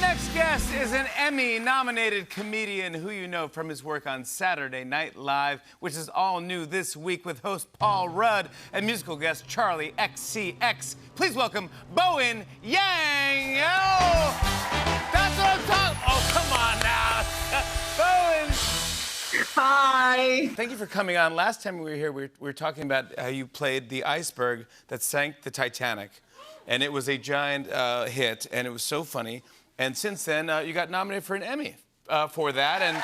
next guest is an Emmy-nominated comedian who you know from his work on Saturday Night Live, which is all new this week with host Paul Rudd and musical guest Charlie XCX. Please welcome Bowen Yang. That's what I'm talking. Oh, come on now, Bowen. Hi. Thank you for coming on. Last time we were here, we were talking about how you played the iceberg that sank the Titanic, and it was a giant hit, and it was so funny. And since then, you got nominated for an Emmy for that. And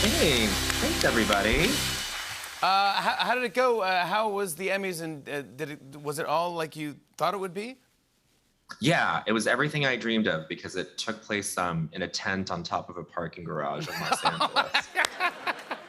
hey, thanks everybody. How did it go? How was the Emmys, and was it all like you thought it would be? Yeah, it was everything I dreamed of because it took place in a tent on top of a parking garage in Los Angeles.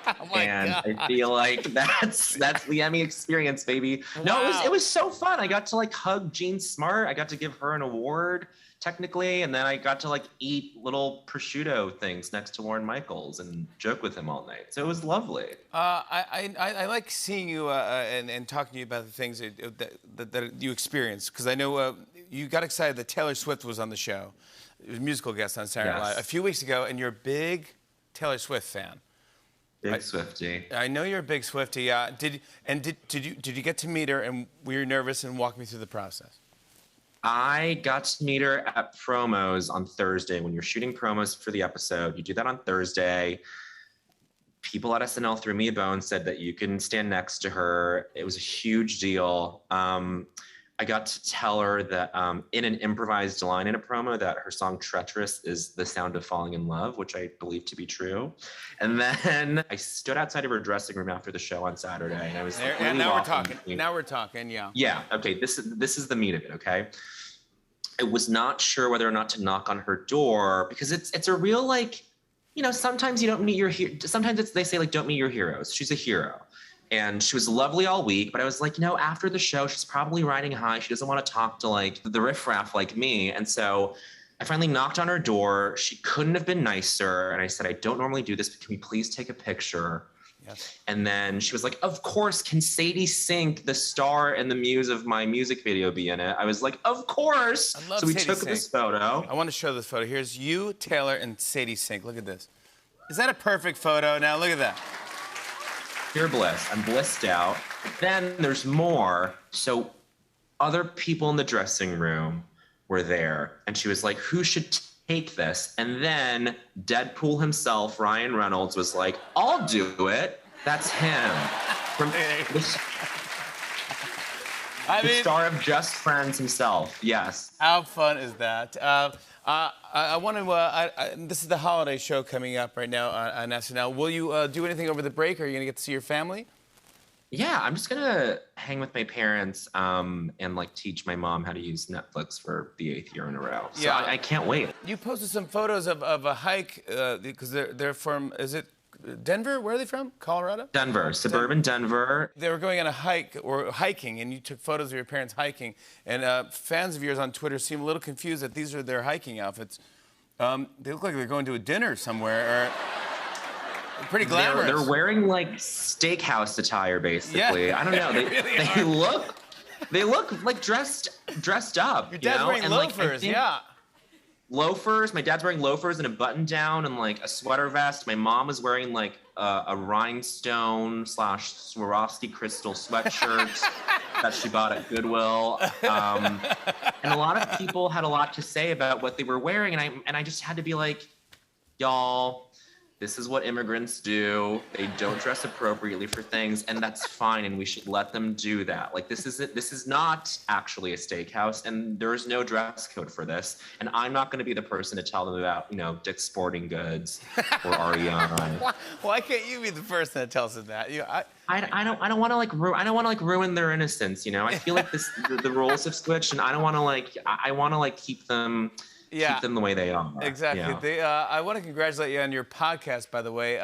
Oh my God. I feel like that's the Emmy experience, baby. Wow. No, it was so fun. I got to like hug Jean Smart. I got to give her an award technically, and then I got to like eat little prosciutto things next to Lorne Michaels and joke with him all night. So it was lovely. I like seeing you and talking to you about the things that you experienced, because I know you got excited that Taylor Swift was on the show. It was a musical guest on Saturday Night Live a few weeks ago, and you're a big Taylor Swift fan. Big Swiftie. I know you're a big Swiftie. Yeah. Did you get to meet her, and were you nervous? And walk me through the process. I got to meet her at promos on Thursday. When you're shooting promos for the episode, you do that on Thursday. People at SNL threw me a bone, said that you can stand next to her. It was a huge deal. I got to tell her that in an improvised line in a promo that her song Treacherous is the sound of falling in love, which I believe to be true. And then I stood outside of her dressing room after the show on Saturday, and I was like, and now we're talking. Now we're talking, yeah. Yeah, okay, this is the meat of it, okay? I was not sure whether or not to knock on her door because it's a real, like, you know, sometimes you don't meet your sometimes they say like don't meet your heroes. She's a hero. And she was lovely all week, but I was like, you know, after the show, she's probably riding high. She doesn't want to talk to like the riffraff like me. And so I finally knocked on her door. She couldn't have been nicer. And I said, I don't normally do this, but can we please take a picture? Yes. And then she was like, of course, can Sadie Sink, the star and the muse of my music video, be in it? I was like, of course. I love so we Sadie took Sink. this photo. I want to show this photo. Here's you, Taylor, and Sadie Sink. Look at this. Is that a perfect photo? Now look at that. Pure bliss. I'm blissed out. Then there's more. So other people in the dressing room were there, and she was like, who should take this? And then Deadpool himself, Ryan Reynolds, was like, I'll do it. That's him. From the star of Just Friends himself. Yes. How fun is that? I want to. This is the holiday show coming up right now on SNL. Will you do anything over the break? Or are you going to get to see your family? Yeah, I'm just gonna hang with my parents and like teach my mom how to use Netflix for the 8th year in a row. So yeah, I can't wait. You posted some photos of a hike because they're from. Is it Denver? Where are they from? Colorado? Denver, suburban Denver. They were going on a hike or hiking, and you took photos of your parents hiking. And fans of yours on Twitter seem a little confused that these are their hiking outfits. They look like they're going to a dinner somewhere. Or pretty glamorous. They're wearing like steakhouse attire, basically. Yeah, I don't know. really they look like dressed up. Your dad's wearing loafers, yeah. Loafers. My dad's wearing loafers and a button down and like a sweater vest. My mom is wearing like a rhinestone / Swarovski crystal sweatshirt that she bought at Goodwill. And a lot of people had a lot to say about what they were wearing, and I just had to be like, y'all, this is what immigrants do. They don't dress appropriately for things, and that's fine, and we should let them do that. Like, this is not actually a steakhouse, and there is no dress code for this. And I'm not going to be the person to tell them about, you know, Dick's Sporting Goods or REI. Why can't you be the person that tells them that? I don't want to ruin their innocence. You know, I feel like the roles have switched, and I don't want to I want to keep them. Yeah. Keep them the way they are. Exactly. Yeah. I want to congratulate you on your podcast, by the way.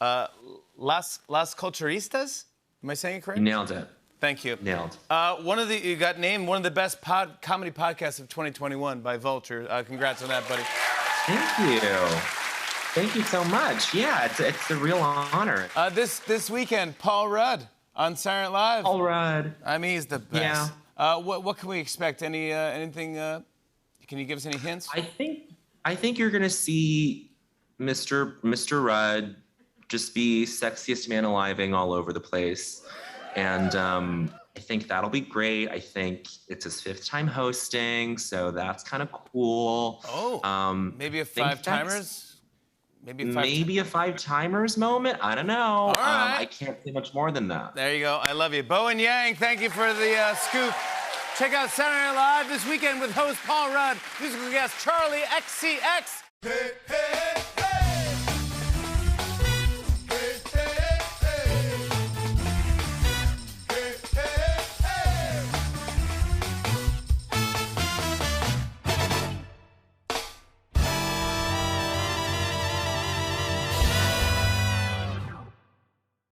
Las Culturistas? Am I saying it correct? You nailed it. Thank you. Nailed. You got named one of the best comedy podcasts of 2021 by Vulture. Congrats on that, buddy. Thank you. Thank you so much. Yeah, it's a real honor. This weekend, Paul Rudd on Saturday Night Live. Paul Rudd. I mean, he's the best. Yeah. What can we expect? Anything Can you give us any hints? I think you're gonna see Mr. Rudd just be sexiest man aliving all over the place, and I think that'll be great. I think it's his 5th time hosting, so that's kind of cool. Oh, maybe a 5-timers. Maybe a 5-timers moment. I don't know. All right. I can't say much more than that. There you go. I love you, Bowen Yang. Thank you for the scoop. Check out Saturday Night Live this weekend with host Paul Rudd, musical guest Charlie XCX. Hey, hey.